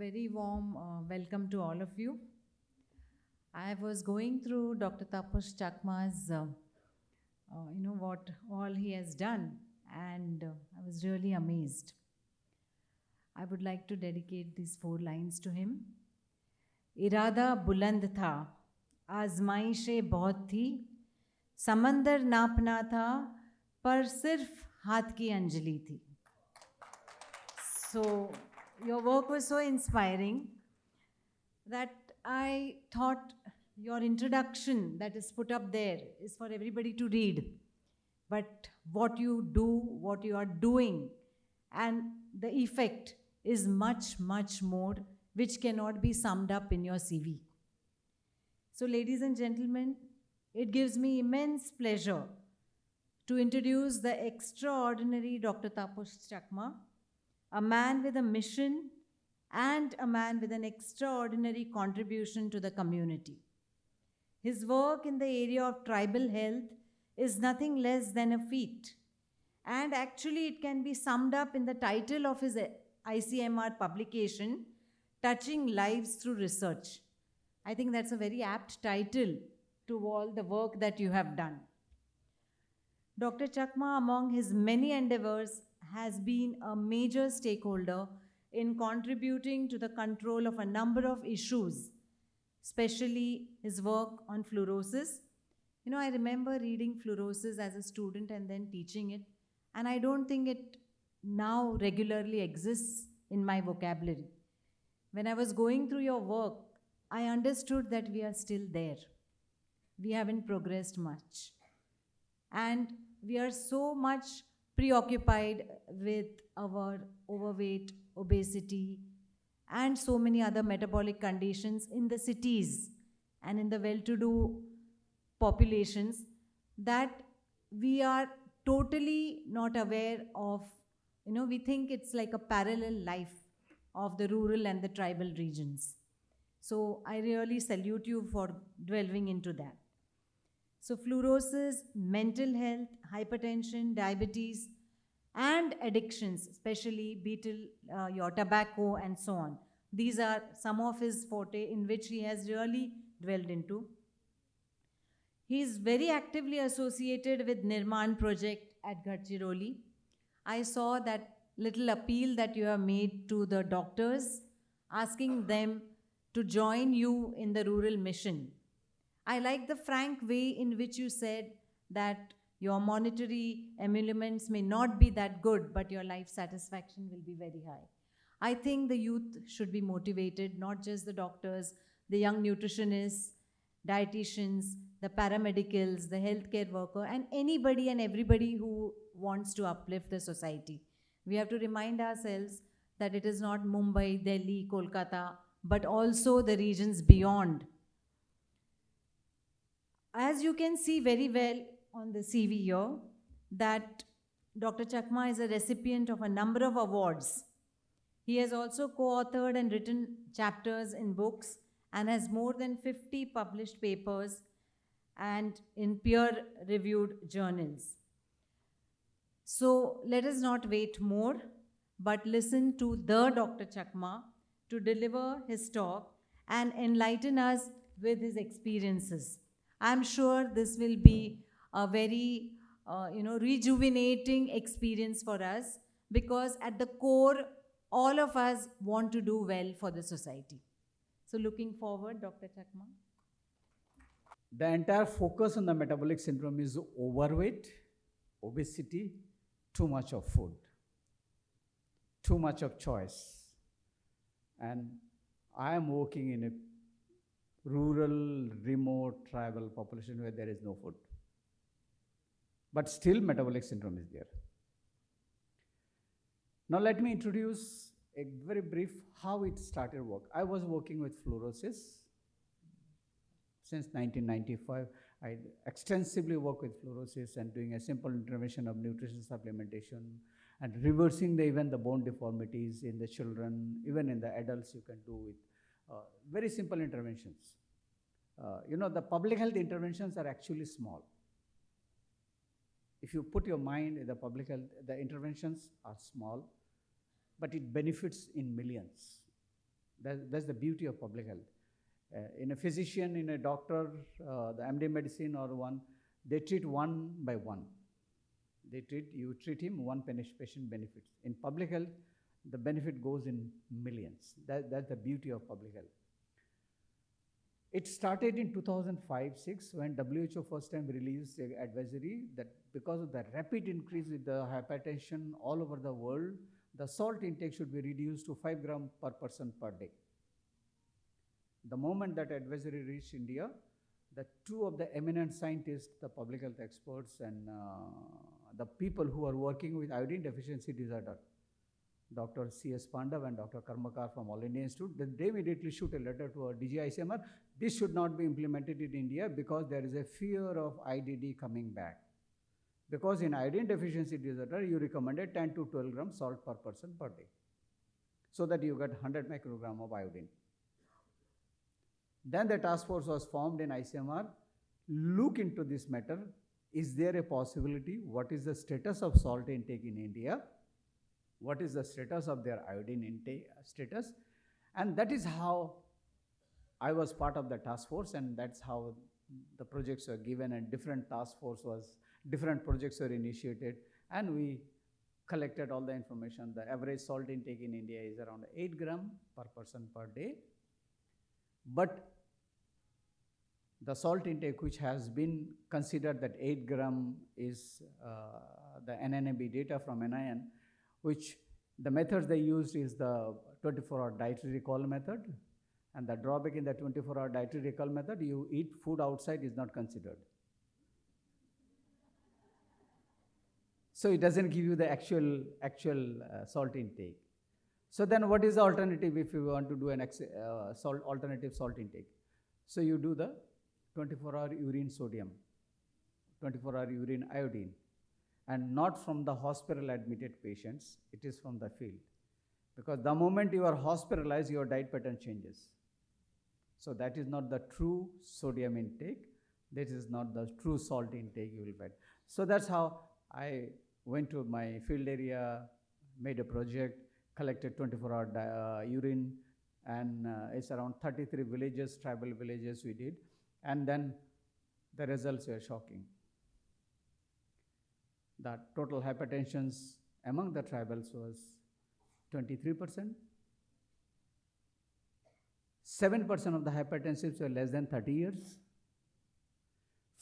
very warm welcome to all of you. I was going through Dr. Tapas Chakma's, what all he has done, and I was really amazed. I would like to dedicate these 4 lines to him. इरादा बुलंद था, आजमाइशें बहुत थी, समंदर नापना था, पर सिर्फ हाथ की अंजलि थी. So, your work was so inspiring that I thought your introduction that is put up there is for everybody to read. But what you do, what you are doing, and the effect is much, much more, which cannot be summed up in your CV. So, ladies and gentlemen, it gives me immense pleasure to introduce the extraordinary Dr. Tapas Chakma, a man with a mission and a man with an extraordinary contribution to the community. His work in the area of tribal health is nothing less than a feat. And actually, it can be summed up in the title of his ICMR publication, Touching Lives Through Research. I think that's a very apt title to all the work that you have done. Dr. Chakma, among his many endeavors, has been a major stakeholder in contributing to the control of a number of issues, especially his work on fluorosis. I remember reading fluorosis as a student and then teaching it, and I don't think it now regularly exists in my vocabulary. When I was going through your work, I understood that we are still there. We haven't progressed much. And we are so much preoccupied with our overweight, obesity, and so many other metabolic conditions in the cities and in the well-to-do populations that we are totally not aware of. We think it's like a parallel life of the rural and the tribal regions. So I really salute you for delving into that. So fluorosis, mental health, hypertension, diabetes, and addictions, especially your tobacco and so on. These are some of his forte in which he has really dwelled into. He is very actively associated with Nirman project at Gadchiroli. I saw that little appeal that you have made to the doctors, asking them to join you in the rural mission. I like the frank way in which you said that your monetary emoluments may not be that good, but your life satisfaction will be very high. I think the youth should be motivated, not just the doctors, the young nutritionists, dietitians, the paramedicals, the healthcare worker, and anybody and everybody who wants to uplift the society. We have to remind ourselves that it is not Mumbai, Delhi, Kolkata, but also the regions beyond. As you can see very well on the CV here, that Dr. Chakma is a recipient of a number of awards. He has also co-authored and written chapters in books and has more than 50 published papers and in peer-reviewed journals. So let us not wait more, but listen to the Dr. Chakma to deliver his talk and enlighten us with his experiences. I'm sure this will be a very, rejuvenating experience for us, because at the core, all of us want to do well for the society. So looking forward, Dr. Chakma. The entire focus on the metabolic syndrome is overweight, obesity, too much of food, too much of choice. And I am working in a rural, remote, tribal population where there is no food. But still metabolic syndrome is there. Now let me introduce a very brief how it started work. I was working with fluorosis since 1995. I extensively work with fluorosis and doing a simple intervention of nutrition supplementation and reversing even the bone deformities in the children, even in the adults you can do with very simple interventions. The public health interventions are actually small. If you put your mind in the public health, the interventions are small, but it benefits in millions. That's the beauty of public health. In a physician, in a doctor, the MD medicine or one, they treat one by one. You treat him, one patient benefits. In public health, the benefit goes in millions. That's the beauty of public health. It started in 2005-06 when WHO first time released an advisory that because of the rapid increase in the hypertension all over the world, the salt intake should be reduced to 5 grams per person per day. The moment that advisory reached India, the two of the eminent scientists, the public health experts, and the people who are working with iodine deficiency disorder, Dr. C.S. Pandav and Dr. Karmakar from All India Institute, they immediately shoot a letter to our DG ICMR. This should not be implemented in India because there is a fear of IDD coming back. Because in iodine deficiency disorder, you recommended 10 to 12 grams salt per person per day, so that you get 100 microgram of iodine. Then the task force was formed in ICMR. Look into this matter. Is there a possibility? What is the status of salt intake in India? What is the status of their iodine intake status? And that is how I was part of the task force, and that's how the projects were given, and different projects were initiated, and we collected all the information. The average salt intake in India is around 8 grams per person per day. But the salt intake which has been considered that 8 gram is the NNAB data from NIN, which the methods they used is the 24-hour dietary recall method. And the drawback in the 24-hour dietary recall method, you eat food outside is not considered. So it doesn't give you the actual salt intake. So then what is the alternative if you want to do an alternative salt intake? So you do the 24-hour urine sodium, 24-hour urine iodine, and not from the hospital admitted patients, it is from the field. Because the moment you are hospitalized, your diet pattern changes. So that is not the true sodium intake, that is not the true salt intake you will get. So that's how I went to my field area, made a project, collected 24-hour urine, and it's around 33 villages, tribal villages we did, and then the results were shocking. The total hypertensions among the tribals was 23%. 7% of the hypertensives were less than 30 years.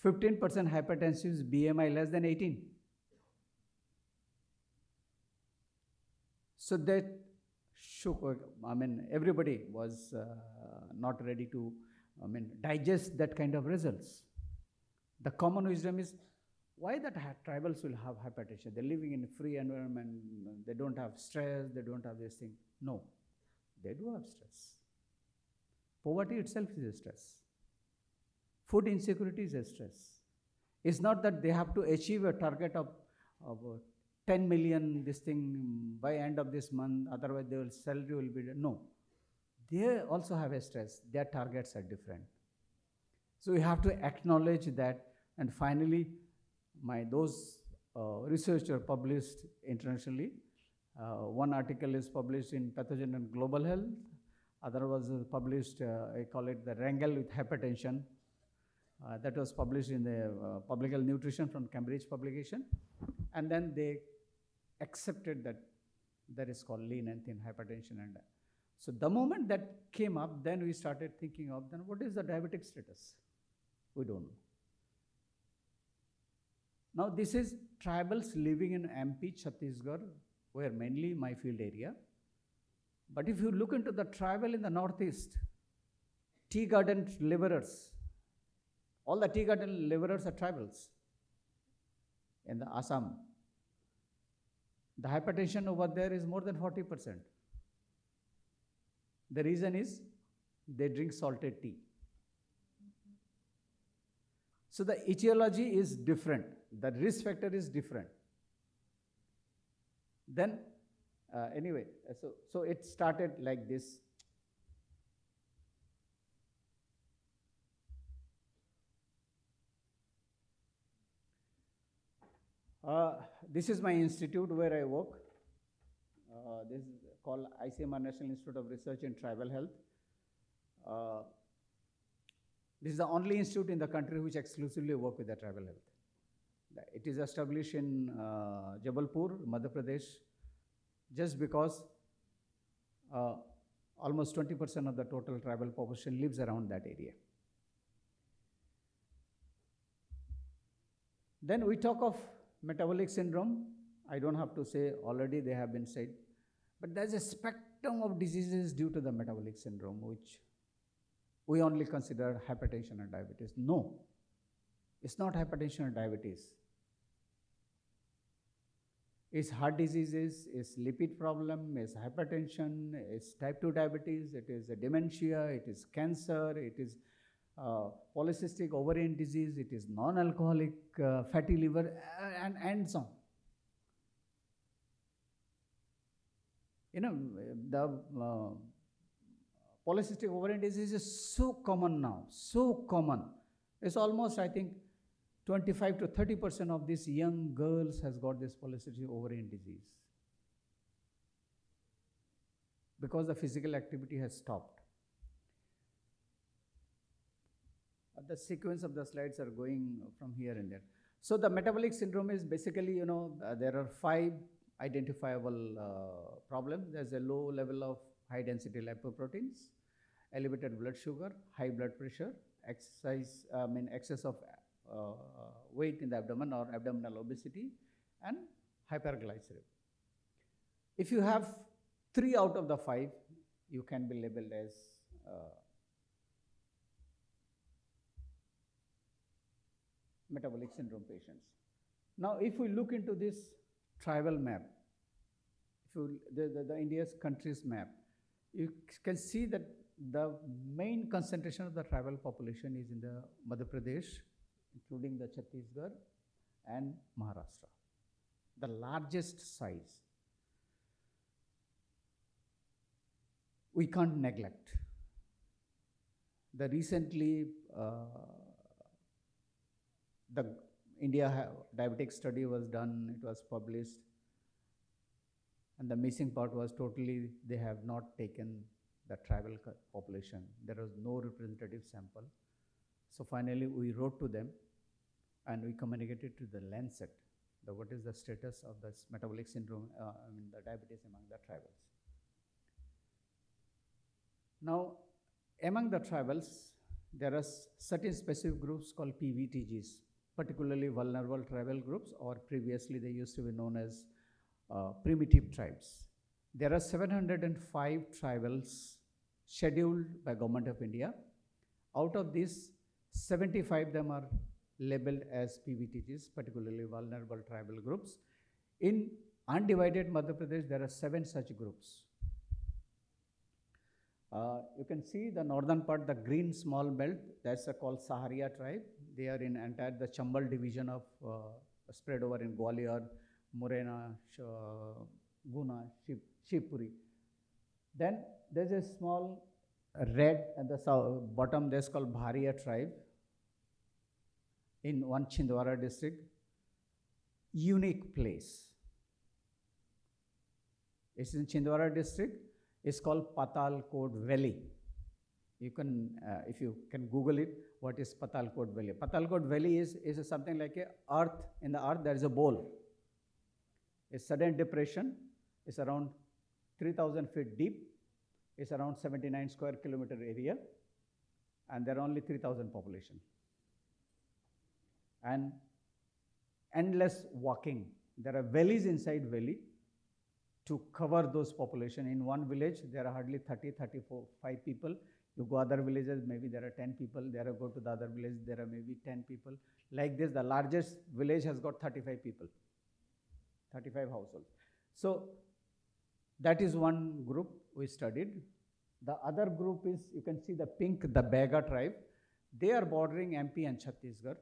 15% hypertensives BMI less than 18. So that shook, everybody was not ready to, digest that kind of results. The common wisdom is, why that tribals will have hypertension? They're living in a free environment, they don't have stress, they don't have this thing. No, they do have stress. Poverty itself is a stress. Food insecurity is a stress. It's not that they have to achieve a target of 10 million this thing by end of this month, otherwise their salary will be, no. They also have a stress, their targets are different. So we have to acknowledge that, and finally, those researchers published internationally. One article is published in Pathogen and Global Health, other was published, I call it the Wrangle with Hypertension. That was published in the Public Health Nutrition from Cambridge publication. And then they accepted that there is called lean and thin hypertension. And so the moment that came up, then we started thinking of, then what is the diabetic status? We don't know. Now this is tribals living in MP, Chhattisgarh, where mainly my field area. But if you look into the tribal in the northeast, tea garden laborers, all the tea garden laborers are tribals in the Assam. The hypertension over there is more than 40%. The reason is they drink salted tea. So the etiology is different. The risk factor is different. Then, anyway, so it started like this. This is my institute where I work. This is called ICMR, National Institute of Research in Tribal Health. This is the only institute in the country which exclusively work with the tribal health. It is established in Jabalpur, Madhya Pradesh, just because almost 20% of the total tribal population lives around that area. Then we talk of metabolic syndrome. I don't have to say, already they have been said. But there's a spectrum of diseases due to the metabolic syndrome, which we only consider hypertension and diabetes. No, it's not hypertension and diabetes. It's heart diseases, it's lipid problem, it's hypertension, it's type 2 diabetes, it is a dementia, it is cancer, it is polycystic ovarian disease, it is non-alcoholic fatty liver, and so on. You know, the polycystic ovarian disease is so common now, so common. It's almost, I think, 25 to 30% of these young girls has got this polycystic ovarian disease because the physical activity has stopped. The sequence of the slides are going from here and there. So the metabolic syndrome is basically, you know, there are 5 identifiable problems. There's a low level of high density lipoproteins, elevated blood sugar, high blood pressure, excess of weight in the abdomen or abdominal obesity, and hyperglycemia. If you have 3 out of the 5, you can be labeled as metabolic syndrome patients. Now, if we look into this tribal map, the India's countries map, you can see that the main concentration of the tribal population is in the Madhya Pradesh, including the Chhattisgarh and Maharashtra, the largest size. We can't neglect. The recently, the India diabetic study was done, it was published, and the missing part was totally they have not taken the tribal population. There was no representative sample. So finally we wrote to them and we communicated to the Lancet that what is the status of this metabolic syndrome, the diabetes among the tribals. Now, among the tribals, there are certain specific groups called PVTGs, particularly vulnerable tribal groups, or previously they used to be known as primitive tribes. There are 705 tribals scheduled by Government of India. Out of these, 75 of them are labeled as PVTGs, particularly vulnerable tribal groups. In undivided Madhya Pradesh, there are 7 such groups. You can see the northern part, the green small belt, that's called Saharia tribe. They are in entire the Chambal division of spread over in Gwalior, Morena, Guna, Shivpuri. Then there's a small red at the bottom, that's called Bharia tribe in one Chhindwara district. Unique place. It's in Chhindwara district. It's called Patalkot Valley. You can, if you can Google it, what is Patalkot Valley? Patalkot Valley is something like a earth. In the earth, there is a bowl. A sudden depression. It's around 3,000 feet deep. It's around 79 square kilometer area. And there are only 3,000 population. And endless walking. There are valleys inside valley to cover those population. In one village, there are hardly 30, 34, 5 people. You go other villages, maybe there are 10 people. There are go to the other village, there are maybe 10 people. Like this, the largest village has got 35 people, 35 households. So that is one group we studied. The other group is, you can see the pink, the Bega tribe. They are bordering MP and Chhattisgarh.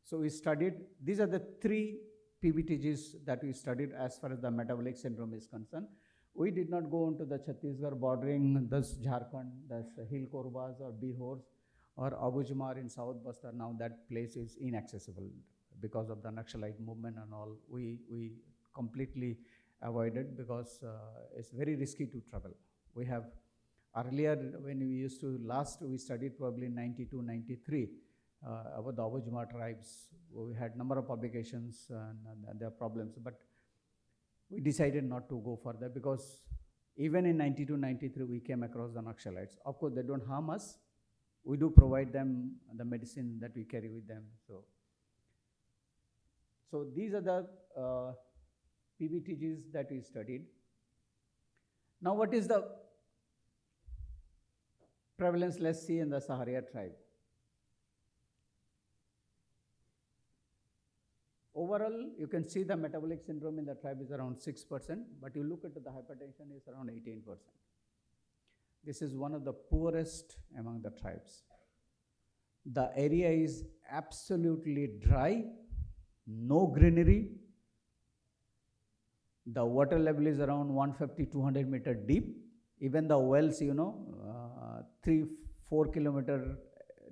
So we studied, these are the 3 PVTGs that we studied as far as the metabolic syndrome is concerned. We did not go into the Chhattisgarh bordering, this Jharkhand, this Hill Korbas or Bihor or Abujamar in South Bastar. Now that place is inaccessible because of the Naxalite movement and all. We completely avoided because it's very risky to travel. We have earlier, when we used to, we studied probably in 92, 93 about the Abujma tribes. We had number of publications and their problems, but we decided not to go further because even in 92, 93, we came across the Naxalites. Of course, they don't harm us. We do provide them the medicine that we carry with them. So these are the PBTGs that we studied. Now, what is the prevalence, let's see, in the Saharia tribe? Overall, you can see the metabolic syndrome in the tribe is around 6%, but you look at the hypertension is around 18%. This is one of the poorest among the tribes. The area is absolutely dry, no greenery. The water level is around 150, 200 meter deep. Even the wells, 3-4 kilometer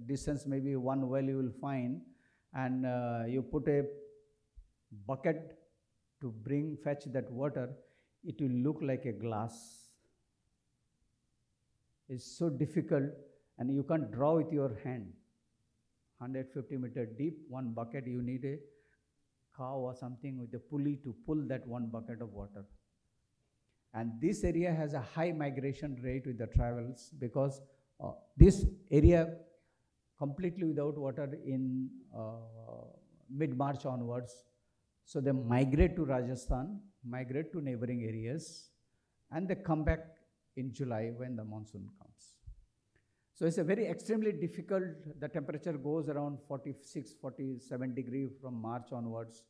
distance, maybe one well you will find, and you put a bucket to fetch that water, it will look like a glass. It's so difficult, and you can't draw with your hand. 150 meter deep, one bucket, you need a cow or something with a pulley to pull that one bucket of water. And this area has a high migration rate with the travels because this area completely without water in mid-March onwards. So they migrate to Rajasthan, migrate to neighboring areas, and they come back in July when the monsoon comes. So it's a very extremely difficult, the temperature goes around 46, 47 degrees from March onwards,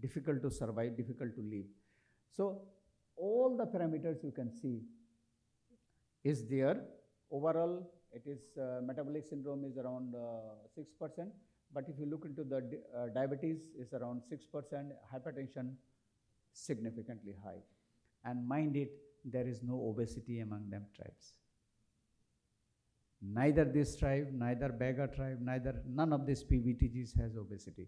difficult to survive, difficult to live. So all the parameters you can see is there. Overall, it is metabolic syndrome is around 6%, but if you look into the diabetes is around 6%, hypertension significantly high. And mind it, there is no obesity among them tribes. Neither this tribe, neither Bega tribe, none of these PBTGs has obesity.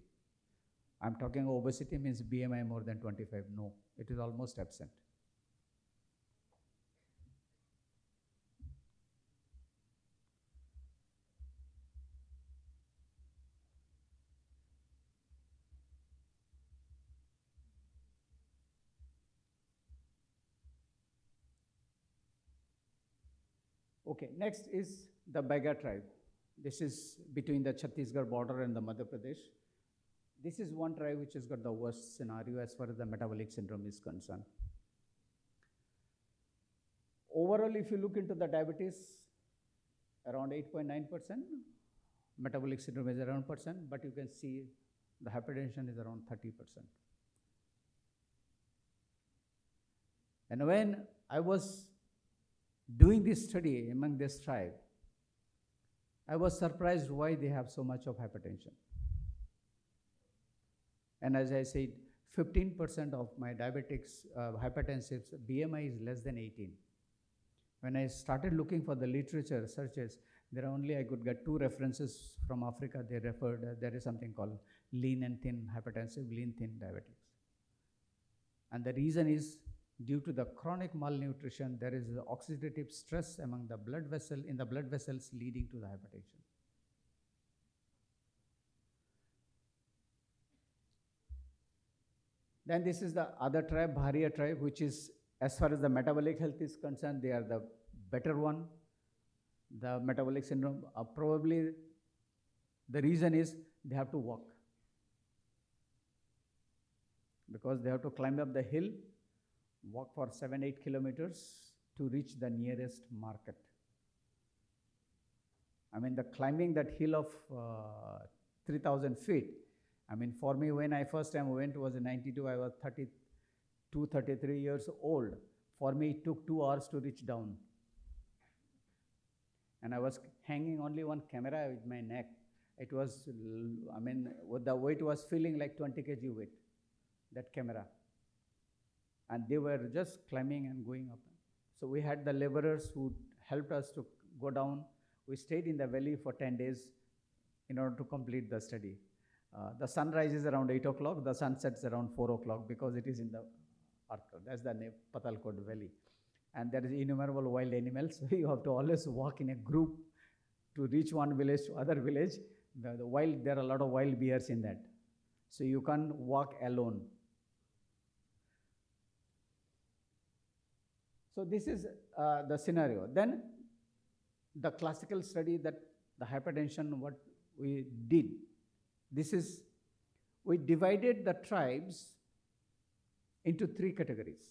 I'm talking obesity means BMI more than 25. No, it is almost absent. Okay, next is the Bega tribe. This is between the Chhattisgarh border and the Madhya Pradesh. This is one tribe which has got the worst scenario as far as the metabolic syndrome is concerned. Overall, if you look into the diabetes, around 8.9%, metabolic syndrome is around 1%, but you can see the hypertension is around 30%. And when I was doing this study among this tribe, I was surprised why they have so much of hypertension. And as I said, 15% of my diabetics, hypertensives, BMI is less than 18. When I started looking for the literature searches, there only I could get 2 references from Africa. They referred, there is something called lean and thin hypertensive, lean thin diabetics. And the reason is due to the chronic malnutrition, there is oxidative stress among the blood vessel, in the blood vessels leading to the hypertension. Then this is the other tribe, Bharia tribe, which is, as far as the metabolic health is concerned, they are the better one. The metabolic syndrome, probably the reason is they have to walk. Because they have to climb up the hill, walk for 7-8 kilometers to reach the nearest market. I mean, the climbing that hill of 3,000 feet, I mean, for me, when I first time went was in 92, I was 32, 33 years old. For me, it took 2 hours to reach down. And I was hanging only one camera with my neck. It was, I mean, the weight was feeling like 20 kg weight, that camera. And they were just climbing and going up. So we had the laborers who helped us to go down. We stayed in the valley for 10 days in order to complete the study. The sun rises around 8 o'clock, the sun sets around 4 o'clock because it is in the Arthur. That's the name, Patalkot Valley. And there is innumerable wild animals. So you have to always walk in a group to reach one village to other village. There are a lot of wild bears in that. So you can't walk alone. So this is the scenario. Then the classical study that the hypertension, what we did, we divided the tribes into 3 categories.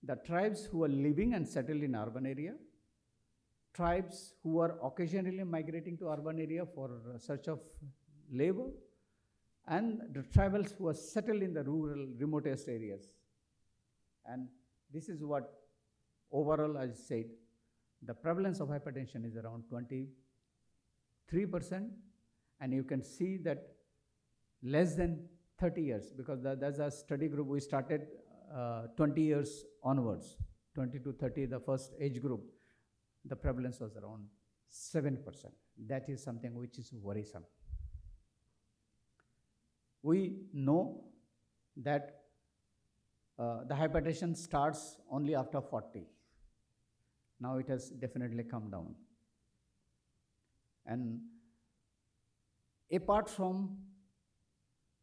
The tribes who are living and settled in urban area, tribes who are occasionally migrating to urban area for search of labor, and the tribals who are settled in the rural, remotest areas. And this is what overall, as I said, the prevalence of hypertension is around 23%, and you can see that less than 30 years, because that's a study group we started 20 years onwards, 20 to 30, the first age group, the prevalence was around 7%. That is something which is worrisome. We know that the hypertension starts only after 40. Now it has definitely come down. And apart from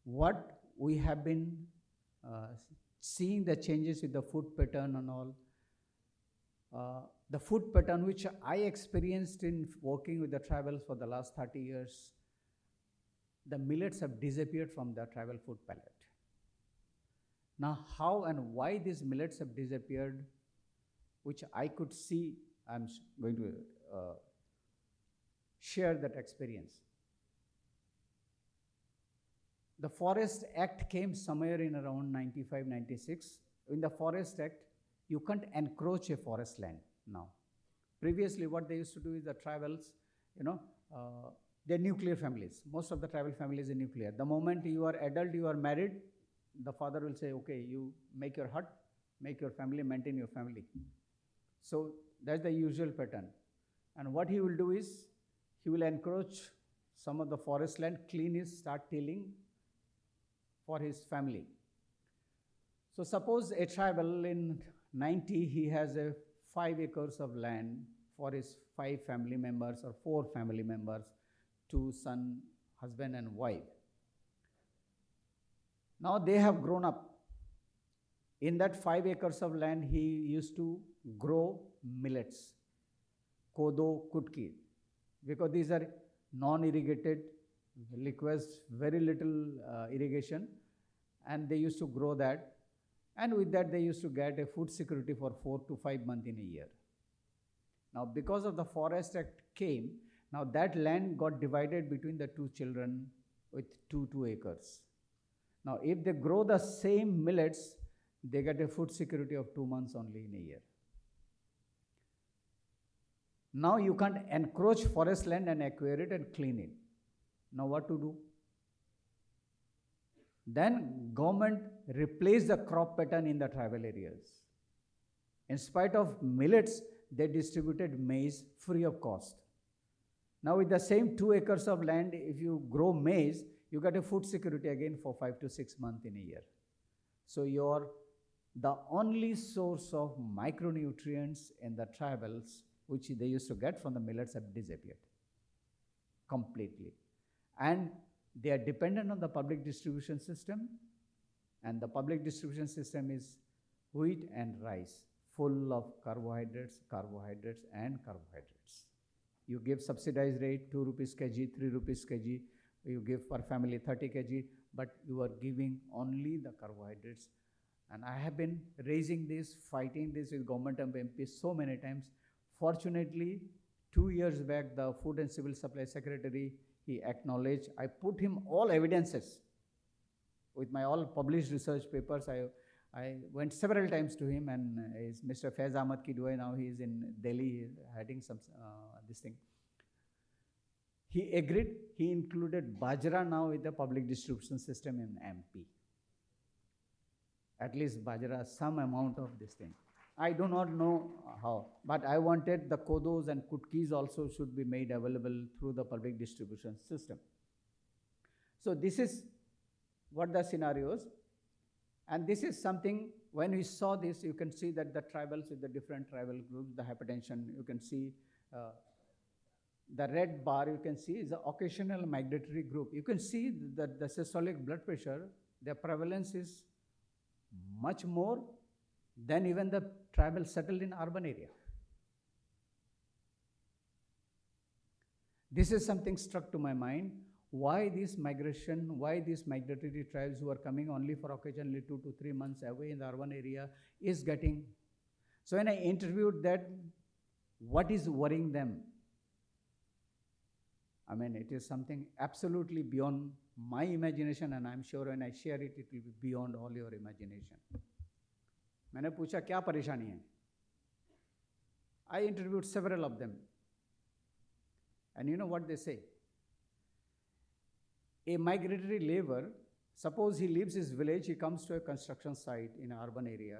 what we have been seeing the changes with the food pattern and all, the food pattern which I experienced in working with the tribals for the last 30 years, the millets have disappeared from the tribal food palette. Now how and why these millets have disappeared, which I could see, I'm going to share that experience. The Forest Act came somewhere in around 95, 96. In the Forest Act, you can't encroach a forest land now. Previously, what they used to do is the tribals, they're nuclear families. Most of the tribal families are nuclear. The moment you are adult, you are married, the father will say, okay, you make your hut, make your family, maintain your family. So that's the usual pattern. And what he will do is, he will encroach some of the forest land, clean it, start tilling for his family. So suppose a tribal in 90, he has 5 acres of land for his 5 family members or 4 family members, 2 son, husband and wife. Now they have grown up. In that 5 acres of land, he used to grow millets, kodo, kutki, because these are non-irrigated, requires very little irrigation, and they used to grow that, and with that they used to get a food security for 4 to 5 months in a year. Now because of the Forest Act came, now that land got divided between the 2 children with 2 acres. Now if they grow the same millets, they get a food security of 2 months only in a year. Now you can't encroach forest land and acquire it and clean it. Now what to do? Then government replaced the crop pattern in the tribal areas. In spite of millets, they distributed maize free of cost. Now with the same 2 acres of land, if you grow maize, you get a food security again for 5 to 6 months in a year. So the only source of micronutrients in the tribals, which they used to get from the millets, have disappeared completely. And they are dependent on the public distribution system, and the public distribution system is wheat and rice, full of carbohydrates, and carbohydrates. You give subsidized rate, 2 rupees kg, 3 rupees kg, you give per family 30 kg, but you are giving only the carbohydrates. And I have been raising this, fighting this with government and MPs so many times. Fortunately, 2 years back, the Food and Civil Supply Secretary, he acknowledged. I put him all evidences with my all published research papers. I went several times to him, and Mr. Faiz Ahmad Kidwai, now he is in Delhi heading some this thing. He agreed. He included Bajra now with the public distribution system in MP. At least Bajra, some amount of this thing. I do not know how, but I wanted the kodos and kutkis also should be made available through the public distribution system. So this is what the scenario is. And this is something, when we saw this, you can see that the tribals with the different tribal groups, the hypertension, you can see the red bar you can see is the occasional migratory group. You can see that the systolic blood pressure, their prevalence is much more than even the tribal settled in urban area. This is something struck to my mind. Why this migration, why these migratory tribes who are coming only for occasionally 2 to 3 months away in the urban area is getting. So when I interviewed that, what is worrying them? I mean, it is something absolutely beyond my imagination, and I'm sure when I share it, it will be beyond all your imagination. मैंने पूछा क्या परेशानी है? I interviewed several of them. And you know what they say? A migratory laborer, suppose he leaves his village, he comes to a construction site in an urban area.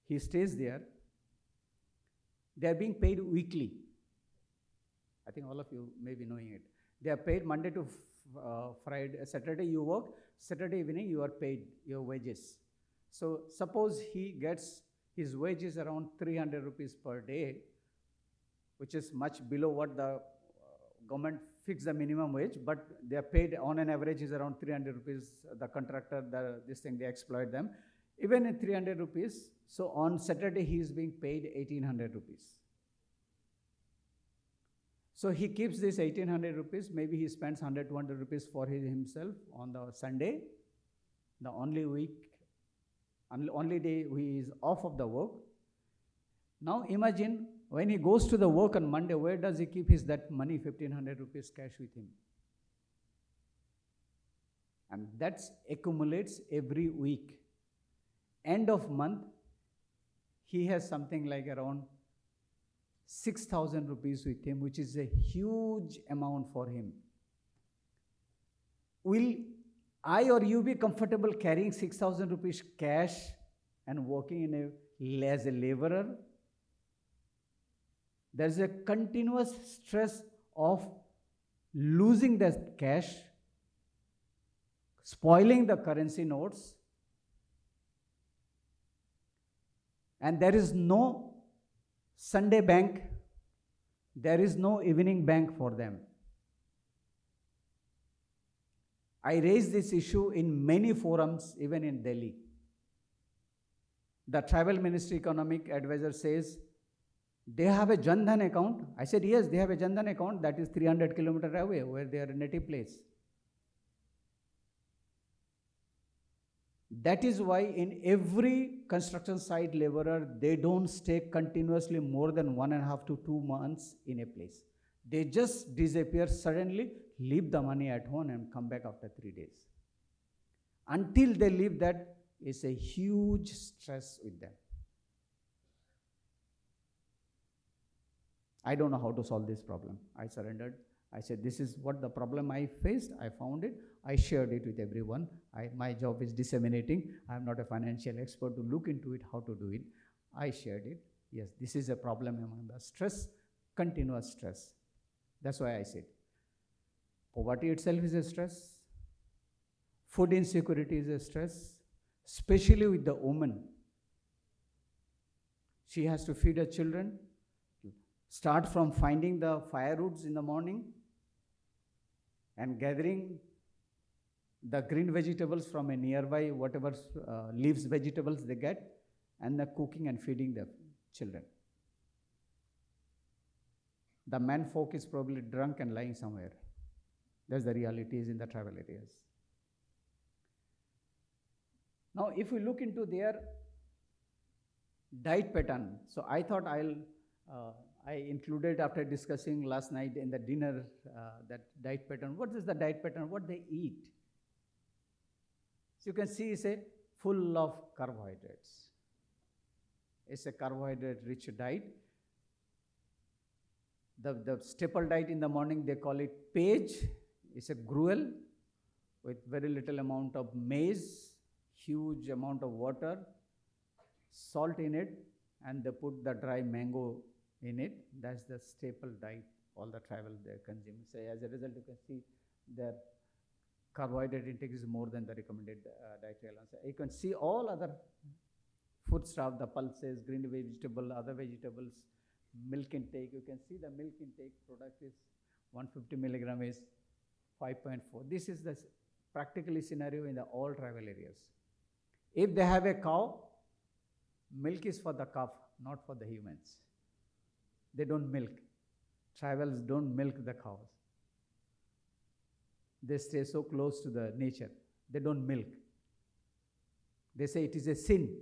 He stays there. They are being paid weekly. I think all of you may be knowing it. They are paid Monday to Friday. Saturday you work, Saturday evening you are paid your wages. So suppose he gets his wages around 300 rupees per day, which is much below what the government fixed the minimum wage, but they are paid on an average is around 300 rupees. The contractor, this thing, they exploit them. Even in 300 rupees, so on Saturday he is being paid 1800 rupees. So he keeps this 1800 rupees, maybe he spends 100, 200 rupees for himself on the Sunday, the only day he is off of the work. Now imagine when he goes to the work on Monday, where does he keep that money, 1500 rupees cash with him? And that accumulates every week. End of month, he has something like around 6,000 rupees with him, which is a huge amount for him. Will I or you be comfortable carrying 6,000 rupees cash and working as a laborer? There's a continuous stress of losing that cash, spoiling the currency notes, and there is no Sunday bank, there is no evening bank for them. I raised this issue in many forums, even in Delhi. The Tribal Ministry Economic Advisor says, they have a Jan Dhan account. I said, yes, they have a Jan Dhan account that is 300 kilometers away, where their native place. That is why in every construction site laborer, they don't stay continuously more than 1.5 to 2 months in a place. They just disappear suddenly, leave the money at home and come back after 3 days. Until they leave, that is a huge stress with them. I don't know how to solve this problem. I surrendered. I said, this is what the problem I faced. I found it. I shared it with everyone. My job is disseminating. I'm not a financial expert to look into it, how to do it. I shared it. Yes, this is a problem among the stress, continuous stress. That's why I said, poverty itself is a stress. Food insecurity is a stress, especially with the woman. She has to feed her children. Start from finding the firewoods in the morning and gathering the green vegetables from a nearby, whatever leaves vegetables they get, and the cooking and feeding the children. The man folk is probably drunk and lying somewhere. That's the reality is in the tribal areas. Now, if we look into their diet pattern, so I thought I included after discussing last night in the dinner that diet pattern. What is the diet pattern? What they eat? So you can see it's a full of carbohydrates. It's a carbohydrate-rich diet. The staple diet in the morning, they call it page. It's a gruel with very little amount of maize, huge amount of water, salt in it, and they put the dry mango in it. That's the staple diet all the tribal they consume. So as a result, you can see their carbohydrate intake is more than the recommended dietary allowance. You can see all other foodstuff, the pulses, green vegetable, other vegetables, milk intake. You can see the milk intake product is 150 milligram is 5.4. This is the practically scenario in the all tribal areas. If they have a cow, milk is for the calf, not for the humans. They don't milk. Tribals don't milk the cows. They stay so close to the nature. They don't milk. They say it is a sin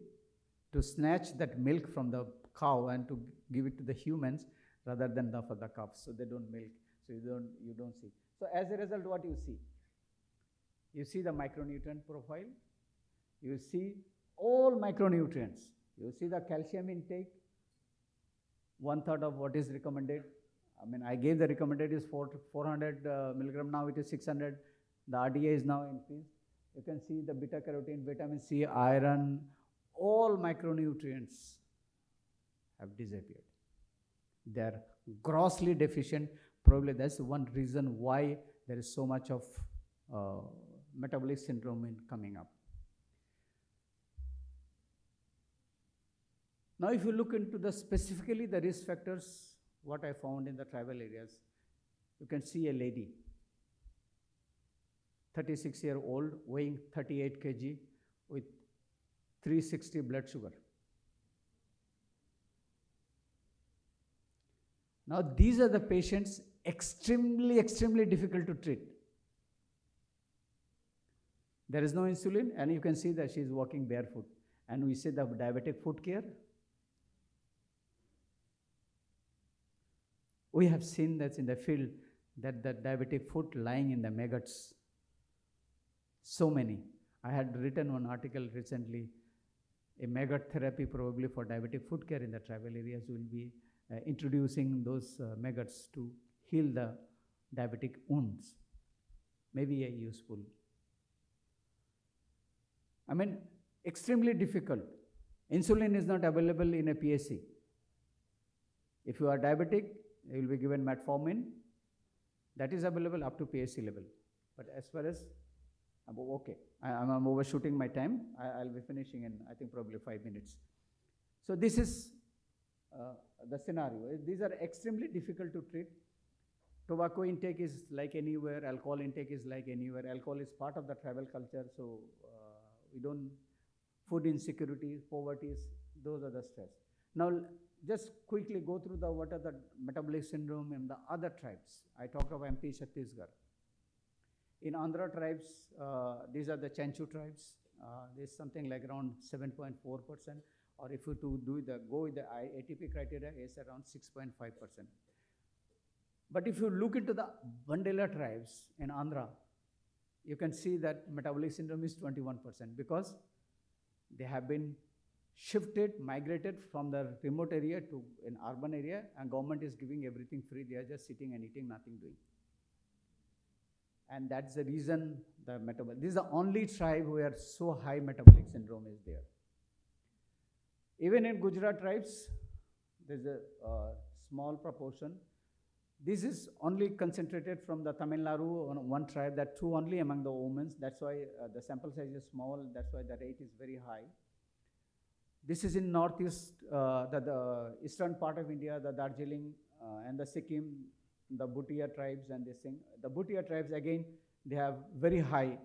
to snatch that milk from the cow and to give it to the humans rather than for the calves. So they don't milk. So you don't see. So as a result, what you see? You see the micronutrient profile. You see all micronutrients. You see the calcium intake, 1/3 of what is recommended. I mean, I gave the recommended is 400 milligram. Now it is 600. The RDA is now increased. You can see the beta carotene, vitamin C, iron, all micronutrients have disappeared. They are grossly deficient. Probably that's one reason why there is so much of metabolic syndrome coming up. Now, if you look into specifically the risk factors, what I found in the tribal areas, you can see a lady, 36-year-old, weighing 38 kg with 360 blood sugar. Now, these are the patients extremely difficult to treat. There is no insulin, and you can see that she is walking barefoot. And we say the diabetic foot care. We have seen that in the field, that the diabetic foot lying in the maggots, so many. I had written one article recently, a maggot therapy probably for diabetic foot care in the tribal areas will be introducing those maggots to heal the diabetic wounds. Maybe a useful. I mean, extremely difficult. Insulin is not available in a PSC. If you are diabetic, you will be given metformin. That is available up to PSC level. But as far as, okay, I'm overshooting my time. I'll be finishing in, I think, probably 5 minutes. So this is the scenario. These are extremely difficult to treat. Tobacco intake is like anywhere. Alcohol intake is like anywhere. Alcohol is part of the tribal culture. So we don't, food insecurity, poverty, those are the stress. Now, just quickly go through what are the metabolic syndrome in the other tribes. I talked of MP, Chhattisgarh. In Andhra tribes, these are the Chanchu tribes. There's something like around 7.4%, or if you go with the ATP criteria, it's around 6.5%. But if you look into the Bandela tribes in Andhra, you can see that metabolic syndrome is 21% because they have been shifted, migrated from the remote area to an urban area, and government is giving everything free. They are just sitting and eating, nothing doing. And that's the reason this is the only tribe where so high metabolic syndrome is there. Even in Gujarat tribes, there's a small proportion. This is only concentrated from the Tamil Nadu on one tribe, that true only among the women. That's why the sample size is small. That's why the rate is very high. This is in northeast, the eastern part of India, the Darjeeling and the Sikkim, the Bhutia tribes and this thing. The Bhutia tribes, again, they have very high.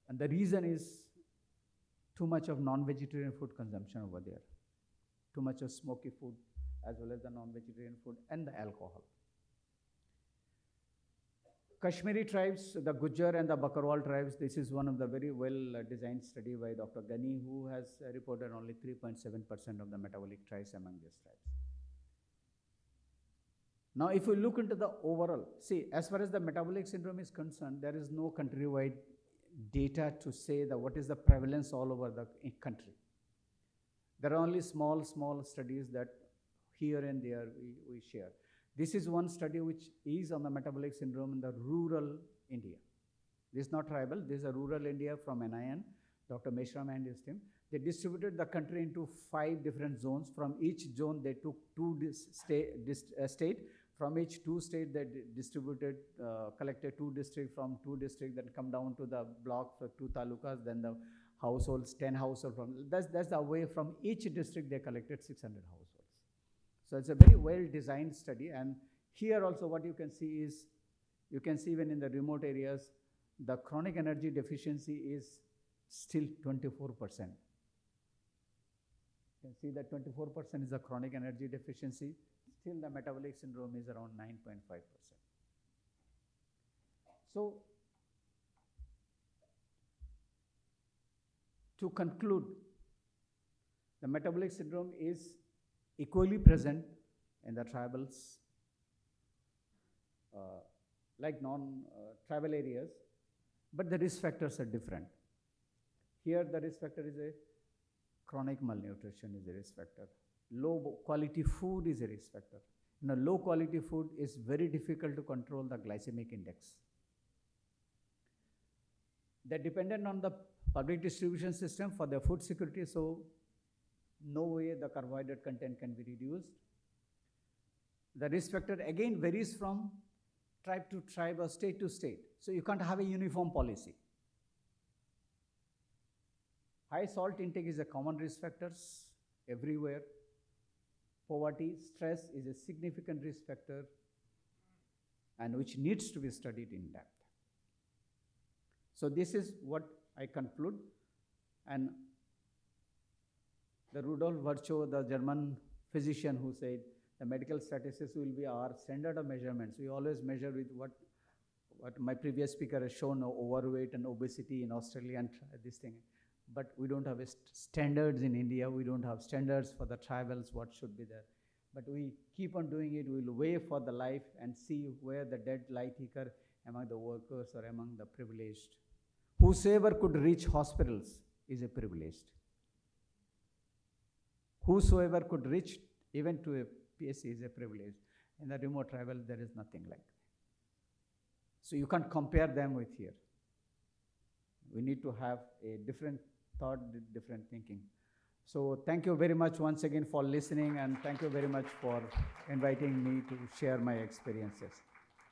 And the reason is too much of non-vegetarian food consumption over there. Too much of smoky food as well as the non-vegetarian food and the alcohol. Kashmiri tribes, the Gujar and the Bakarwal tribes, this is one of the very well-designed study by Dr. Ghani, who has reported only 3.7% of the metabolic trace among these tribes. Now, if we look into the overall, see, as far as the metabolic syndrome is concerned, there is no countrywide data to say what is the prevalence all over the country. There are only small studies that here and there we share. This is one study which is on the metabolic syndrome in the rural India. This is not tribal, this is a rural India from NIN, Dr. Meshram and his team. They distributed the country into 5 different zones. From each zone, they took 2 state. from each 2 states they distributed, collected 2 districts, from 2 districts, then come down to the block for 2 talukas, then the households, 10 households from, that's the way from each district they collected 600 households. So it's a very well-designed study, and here also what you can see is, you can see even in the remote areas, the chronic energy deficiency is still 24%. You can see that 24% is the chronic energy deficiency. Still the metabolic syndrome is around 9.5%. So, to conclude, the metabolic syndrome is equally present in the tribals, like non-tribal areas, but the risk factors are different. Here the risk factor is a chronic malnutrition is a risk factor. Low quality food is a risk factor. Low quality food is very difficult to control the glycemic index. They're dependent on the public distribution system for their food security, so no way the carbohydrate content can be reduced. The risk factor again varies from tribe to tribe or state to state, so you can't have a uniform policy. High salt intake is a common risk factors everywhere. Poverty, stress is a significant risk factor, and which needs to be studied in depth. So this is what I conclude. And the Rudolf Virchow, the German physician, who said the medical statistics will be our standard of measurements. We always measure with what my previous speaker has shown, overweight and obesity in Australia and this thing. But we don't have standards in India. We don't have standards for the tribals, what should be there. But we keep on doing it. We'll weigh for the life and see where the dead lie thicker among the workers or among the privileged. Whosoever could reach hospitals is a privileged. Whosoever could reach even to a PSC is a privilege. In the remote tribal, there is nothing like that. So you can't compare them with here. We need to have a different thought, different thinking. So thank you very much once again for listening, and thank you very much for inviting me to share my experiences.